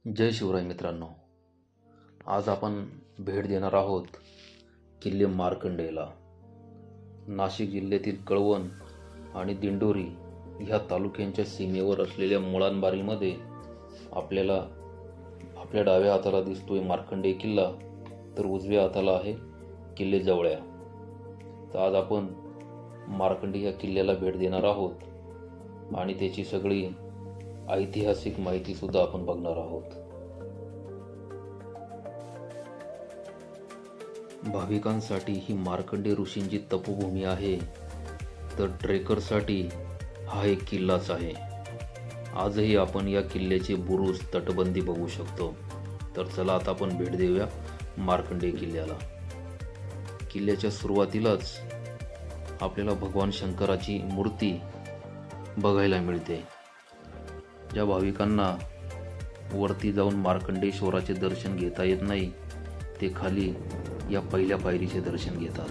जय शिवराय मित्रांनो, आज आपण भेट देणार आहोत किल्ले मार्कंडेयला. नाशिक जिल्ह्यातील कळवण आणि दिंडोरी ह्या तालुक्यांच्या सीमेवर असलेल्या मुळांबारीमध्ये आपल्याला आपल्या डाव्या हाताला दिसतोय मार्कंडेय किल्ला, तर उजव्या हाताला आहे किल्ले जवळ्या. तर आज आपण मार्कंडेय या किल्ल्याला भेट देणार आहोत आणि त्याची सगळी ऐतिहासिक माहिती सुद्धा आपण बघणार आहोत. भाविकांसाठी ही मार्कंडेय ऋषींची तपोभूमी आहे, तर ट्रेकरसाठी हा एक किल्लाच आहे. आजही आपण या किल्ल्याचे बुरुज, तटबंदी बघू शकतो. तर चला आता आपण भेट देऊया मार्कंडेय किल्ल्याला. किल्ल्याच्या सुरुवातीलाच आपल्याला भगवान शंकराची मूर्ती बघायला मिळते. ज्या भाविकांना वरती जाऊन मार्कंडेश्वराचे दर्शन घेता येत नाही, ते खाली या पहिल्या पायरीचे दर्शन घेतात.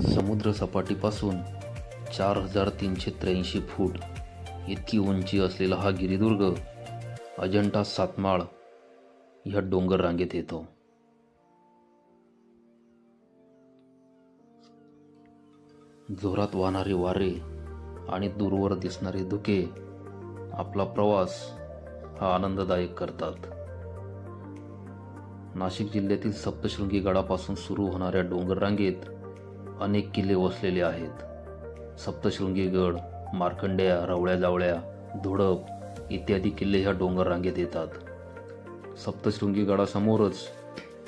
समुद्र सपाटीपासून 4383 फूट इतकी उंची असलेला हा गिरिदुर्ग अजंठा सातमाळ ह्या डोंगर रांगेत येतो. जोरात वाहणारे वारे आणि दूरवर दिसणारे धुके आपला प्रवास हा आनंददायक करतात. नाशिक जिल्ह्यातील सप्तशृंगी गडापासून सुरू होणाऱ्या डोंगर रांगेत अनेक किल्ले वसलेले आहेत. सप्तशृंगी गड, मार्कंडेय, रवळ्या जावळ्या, धोडप इत्यादी किल्ले ह्या डोंगर रांगेत येतात. सप्तशृंगी गडासमोरच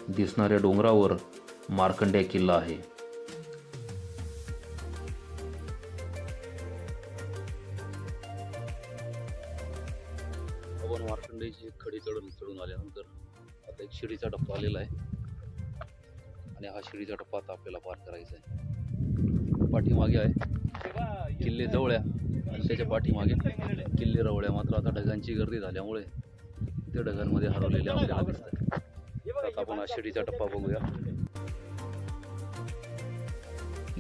दिसणाऱ्या डोंगरावर मार्कंडेय किल्ला आहे. आपण मार्कंडेयची खडी चढून आल्यानंतर आता एक शिडीचा टप्पा आलेला आहे आणि हा शिडीचा टप्पा आता आपल्याला पार करायचा आहे. पाठीमागे आहे किल्ले जवळ्या आणि त्याच्या पाठीमागे किल्ले रवळ्या. मात्र आता ढगांची गर्दी झाल्यामुळे ते ढगांमध्ये हरवलेले आपल्याला दिसतात. आता आपण हा शिडीचा टप्पा बघूया.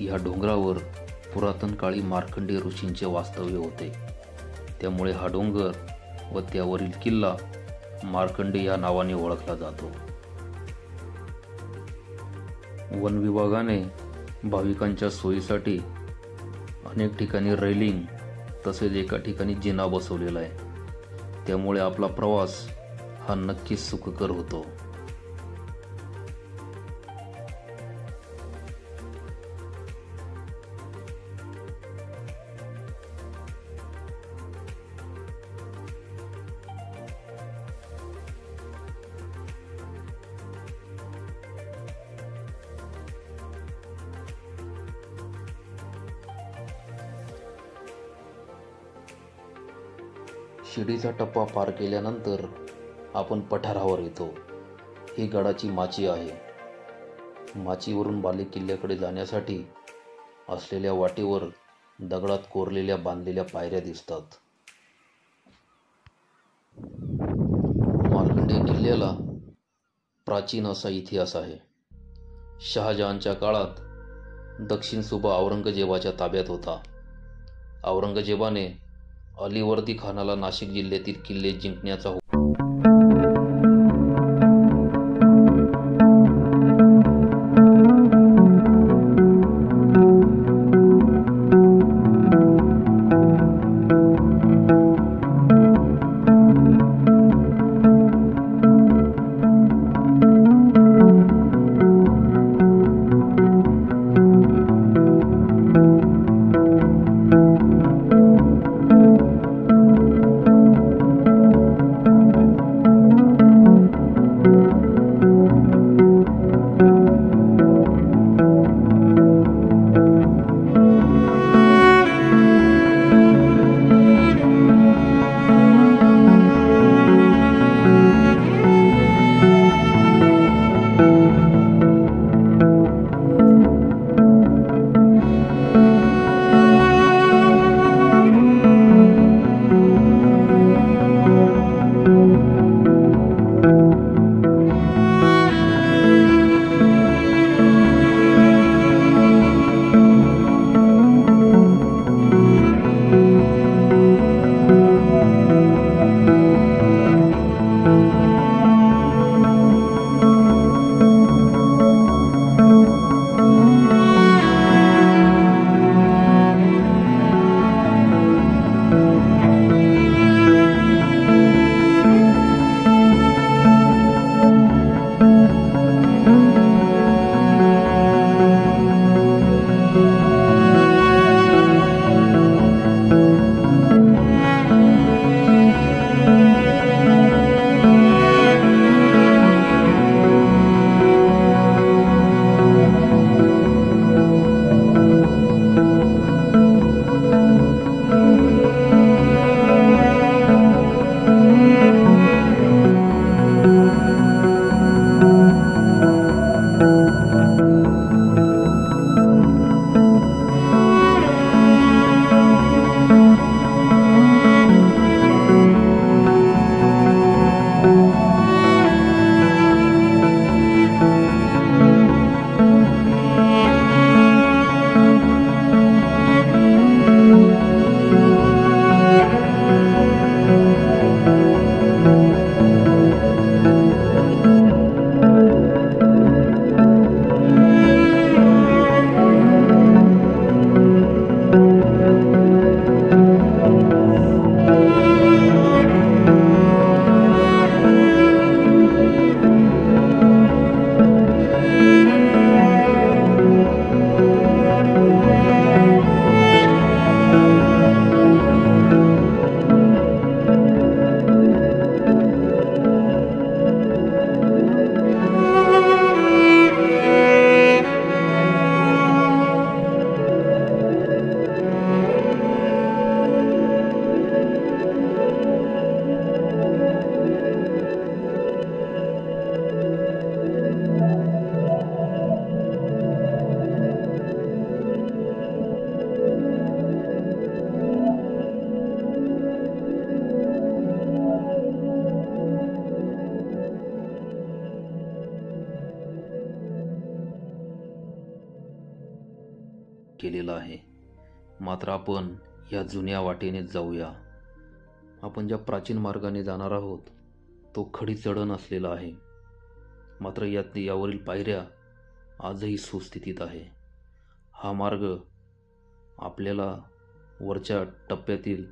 या डोंगरावर पुरातन काळी मार्कंडेय ऋषींचे वास्तव्य होते. त्यामुळे हा डोंगर व त्यावरील किल्ला मार्कंडेय या नावाने ओळखला जातो. वन विभागाने भाविकांच्या सोयीसाठी अनेक ठिकाणी रेलिंग तसेच एका ठिकाणी जिना बसवलेला आहे. त्यामुळे आपला प्रवास हा नक्कीच सुखकर होतो. शिडीचा टप्पा पार केल्यानंतर आपण पठारावर येतो. ही गडाची माची आहे. माचीवरून बाले किल्ल्याकडे जाण्यासाठी असलेल्या वाटेवर दगडात कोरलेल्या बांधलेल्या पायऱ्या दिसतात. मार्कंडेय किल्ल्याला प्राचीन असा इतिहास आहे. शहाजहानच्या काळात दक्षिण सुभा औरंगजेबाच्या ताब्यात होता. औरंगजेबाने अलीवर्दी खानाला नाशिक जिल्ह्यातील किल्ले जिंकण्याचा केलेलं आहे. मात्र आपण या जुन्या वाटेनेच जाऊया. आपण ज्या प्राचीन मार्गाने जाणार आहोत तो खडी चढण असलेला आहे. मात्र यावरील पायऱ्या आजही सुस्थितीत आहे. हा मार्ग आपल्याला वरच्या टप्प्यातील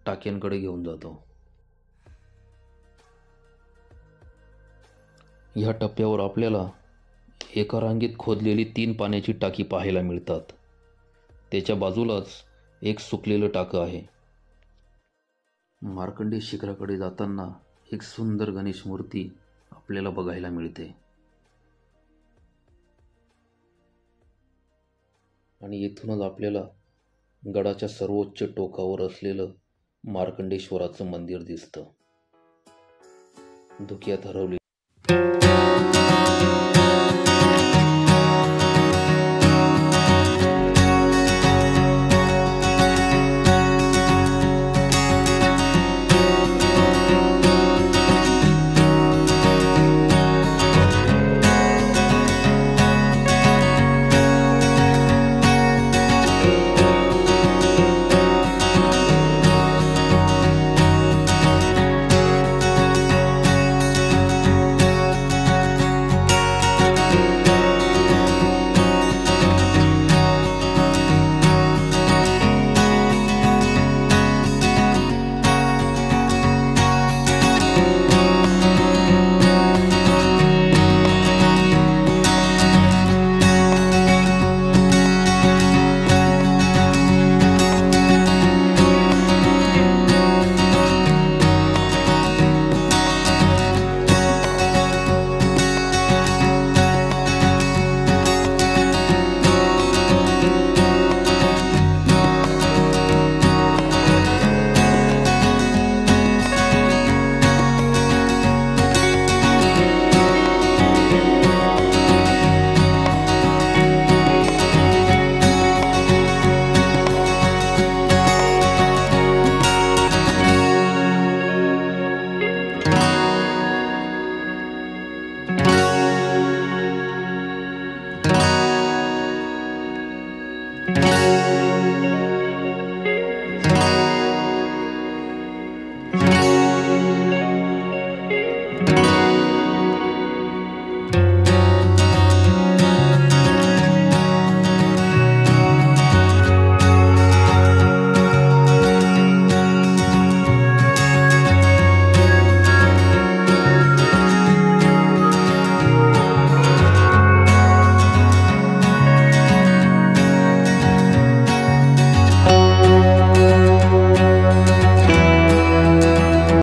टाक्यांकडे घेऊन जातो. या टप्प्यावर आपल्याला एका रांगेत खोदलेली 3 पाण्याची टाकी पाहायला मिळतात. त्याच्या बाजूलाच एक सुकलेलं टाकं आहे. मार्कंडे शिखराकडे जाताना एक सुंदर गणेश मूर्ती आपल्याला बघायला मिळते. आणि येथूनच आपल्याला गडाच्या सर्वोच्च टोकावर असलेलं मार्कंडेश्वराचं मंदिर दिसतं. धुक्यात हरवले